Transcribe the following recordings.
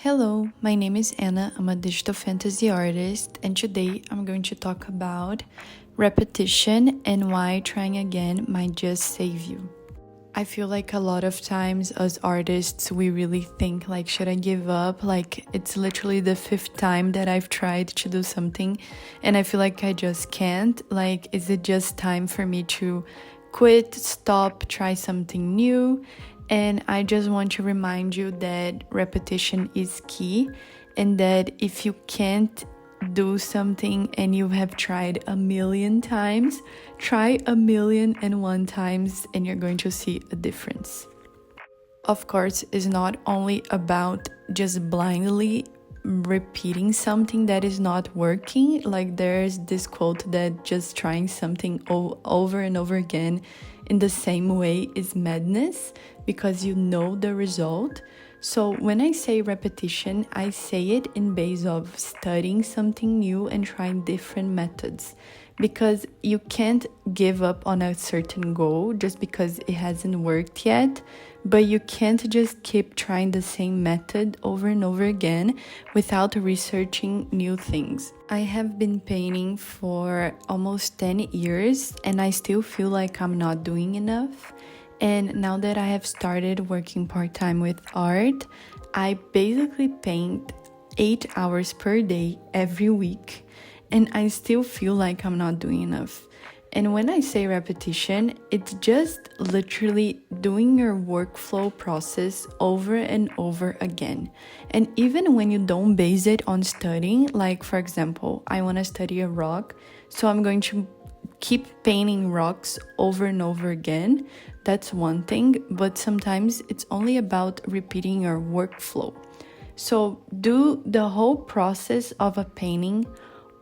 Hello, my name is Anna. I'm a digital fantasy artist, and today I'm going to talk about repetition and why trying again might just save you. I feel like a lot of times as artists, we really think like, should I give up? Like, it's literally the fifth time that I've tried to do something, and I feel like I just can't. Like, is it just time for me to quit, stop, try something new? And I just want to remind you that repetition is key, and that if you can't do something and you have tried a million times, try 1,000,001 times and you're going to see a difference. Of course, it's not only about just blindly repeating something that is not working. Like, there's this quote that just trying something over and over again in the same way is madness, because you know the result. So when I say repetition, I say it in base of studying something new and trying different methods, because you can't give up on a certain goal just because it hasn't worked yet. But you can't just keep trying the same method over and over again without researching new things. I have been painting for almost 10 years and I still feel like I'm not doing enough. And now that I have started working part-time with art, I basically paint 8 hours per day every week, and I still feel like I'm not doing enough. And when I say repetition, it's just literally doing your workflow process over and over again. And even when you don't base it on studying, like for example, I want to study a rock, so I'm going to keep painting rocks over and over again. That's one thing, but sometimes it's only about repeating your workflow. So do the whole process of a painting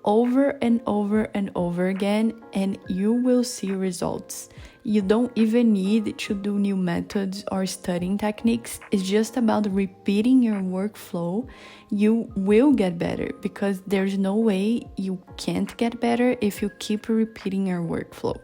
over and over and over again, and you will see results. You don't even need to do new methods or studying techniques. It's just about repeating your workflow. You will get better, because there's no way you can't get better if you keep repeating your workflow.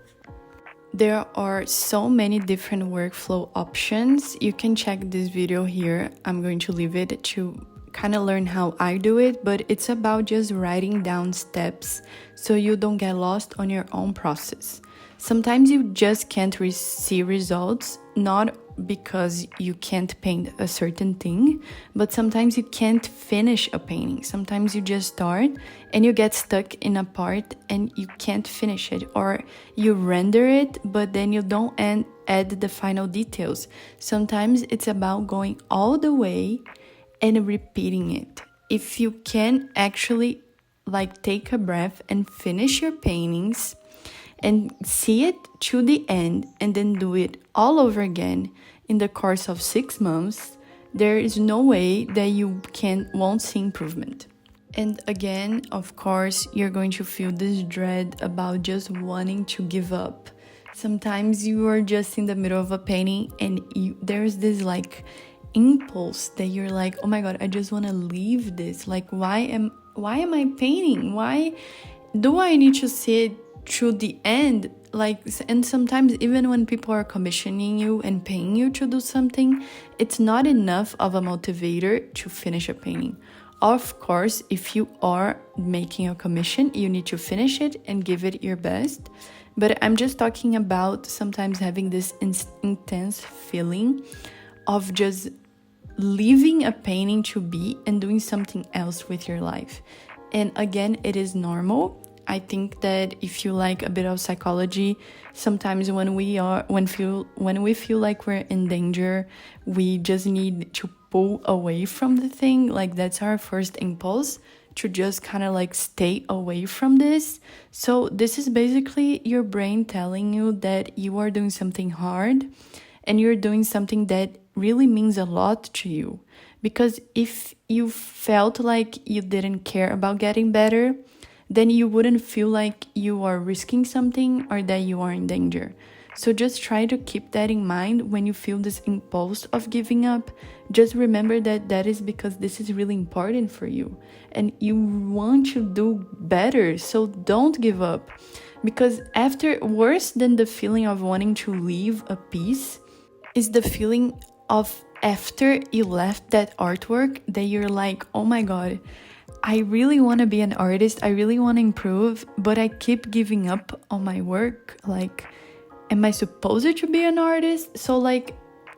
There are so many different workflow options. You can check this video here. I'm going to leave it to kind of learn how I do it, but it's about just writing down steps so you don't get lost on your own process. Sometimes you just can't see results, not because you can't paint a certain thing, but sometimes you can't finish a painting. Sometimes you just start and you get stuck in a part and you can't finish it, or you render it but then you don't add the final details. Sometimes it's about going all the way and repeating it. If you can actually take a breath and finish your paintings and see it to the end and then do it all over again in the course of 6 months, there is no way that you won't see improvement. And again, of course, you're going to feel this dread about just wanting to give up. Sometimes you are just in the middle of a painting and there's this impulse that you're like, oh my god, I just want to leave this. Like, why am I painting? Why do I need to see it through the end? And sometimes even when people are commissioning you and paying you to do something, it's not enough of a motivator to finish a painting. Of course, if you are making a commission, you need to finish it and give it your best. But I'm just talking about sometimes having this intense feeling of just leaving a painting to be and doing something else with your life. And again, it is normal. I think that if you like a bit of psychology, sometimes when we feel like we're in danger, we just need to pull away from the thing. Like, that's our first impulse, to just kind of stay away from this. So this is basically your brain telling you that you are doing something hard and you're doing something that really means a lot to you. Because if you felt like you didn't care about getting better, then you wouldn't feel like you are risking something or that you are in danger. So just try to keep that in mind when you feel this impulse of giving up. Just remember that is because this is really important for you and you want to do better. So don't give up, because worse than the feeling of wanting to leave a piece is the feeling of after you left that artwork that you're like, oh my god, I really want to be an artist, I really want to improve, but I keep giving up on my work. Like, am I supposed to be an artist? So like,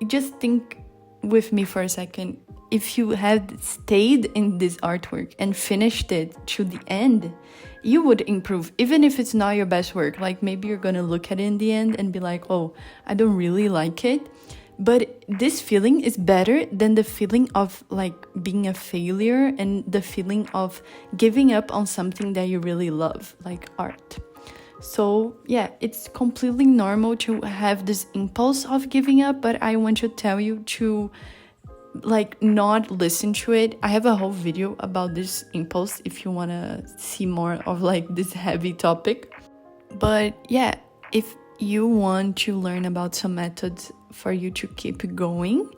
just think with me for a second. If you had stayed in this artwork and finished it to the end, you would improve, even if it's not your best work. Like, maybe you're gonna look at it in the end and be like, oh, I don't really like it. But this feeling is better than the feeling of like being a failure and the feeling of giving up on something that you really love, like art. So yeah, it's completely normal to have this impulse of giving up, but I want to tell you to like not listen to it. I have a whole video about this impulse if you want to see more of like this heavy topic. But yeah, if you want to learn about some methods for you to keep going,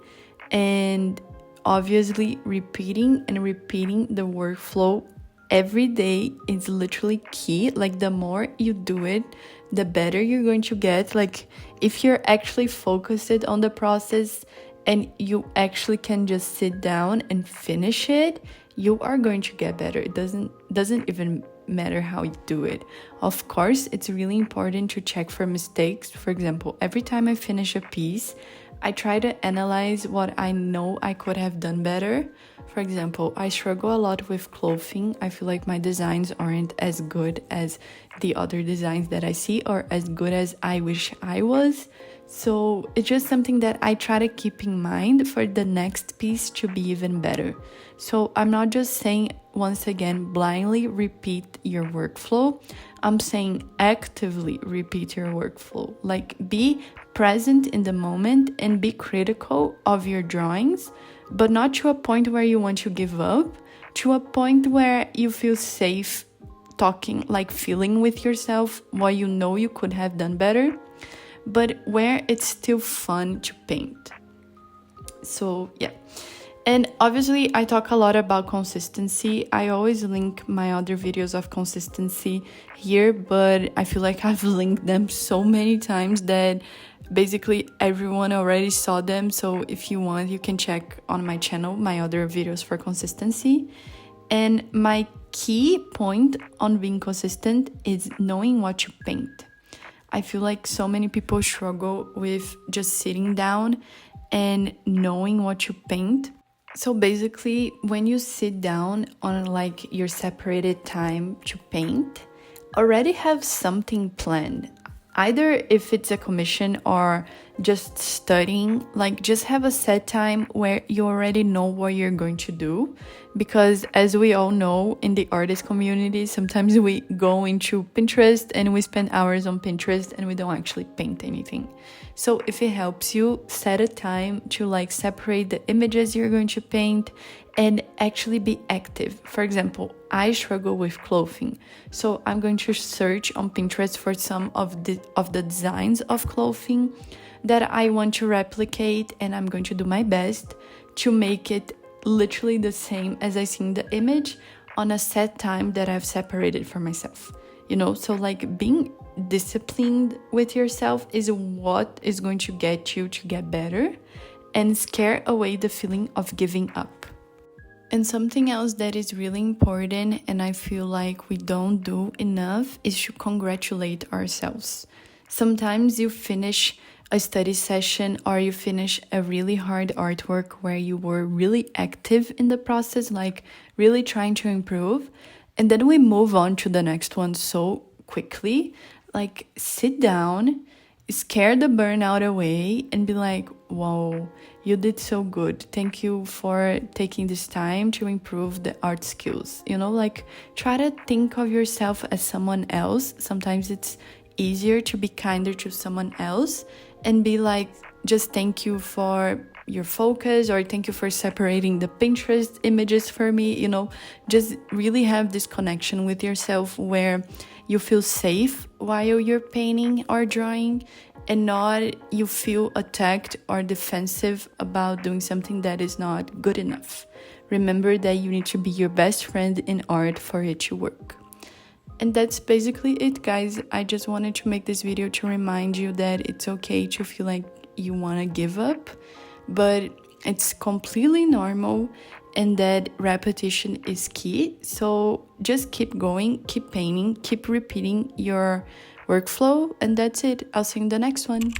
and obviously repeating the workflow every day is literally key. Like, the more you do it, the better you're going to get. Like, if you're actually focused on the process and you actually can just sit down and finish it, you are going to get better. It doesn't even matter how you do it. Of course, it's really important to check for mistakes. For example, every time I finish a piece, I try to analyze what I know I could have done better. For example, I struggle a lot with clothing. I feel like my designs aren't as good as the other designs that I see, or as good as I wish I was. So it's just something that I try to keep in mind for the next piece to be even better. So I'm not just saying, once again, blindly repeat your workflow. I'm saying actively repeat your workflow. Like, be present in the moment and be critical of your drawings, but not to a point where you want to give up, to a point where you feel safe talking, like feeling with yourself what you know you could have done better, but where it's still fun to paint. So yeah. And obviously, I talk a lot about consistency. I always link my other videos of consistency here, but I feel like I've linked them so many times that basically everyone already saw them. So if you want, you can check on my channel my other videos for consistency. And my key point on being consistent is knowing what to paint. I feel like so many people struggle with just sitting down and knowing what to paint. So basically, when you sit down on like your separated time to paint, already have something planned. Either if it's a commission or just studying, like just have a set time where you already know what you're going to do. Because as we all know, in the artist community, sometimes we go into Pinterest and we spend hours on Pinterest and we don't actually paint anything. So if it helps you, set a time to like separate the images you're going to paint and actually be active. For example, I struggle with clothing, so I'm going to search on Pinterest for some of the designs of clothing that I want to replicate, and I'm going to do my best to make it literally the same as I see in the image on a set time that I've separated for myself. You know, so like being disciplined with yourself is what is going to get you to get better and scare away the feeling of giving up. And something else that is really important, and I feel like we don't do enough, is to congratulate ourselves. Sometimes you finish a study session or you finish a really hard artwork where you were really active in the process, like really trying to improve, and then we move on to the next one so quickly. Like, sit down, scare the burnout away, and be like, wow, you did so good. Thank you for taking this time to improve the art skills. You know, like, try to think of yourself as someone else. Sometimes it's easier to be kinder to someone else and be like, just thank you for your focus, or thank you for separating the Pinterest images for me. You know, just really have this connection with yourself where you feel safe while you're painting or drawing, and not you feel attacked or defensive about doing something that is not good enough. Remember that you need to be your best friend in art for it to work. And that's basically it, guys. I just wanted to make this video to remind you that it's okay to feel like you want to give up, but It's completely normal and that repetition is key. So just keep going, keep painting, keep repeating your workflow, and that's it. I'll see you in the next one.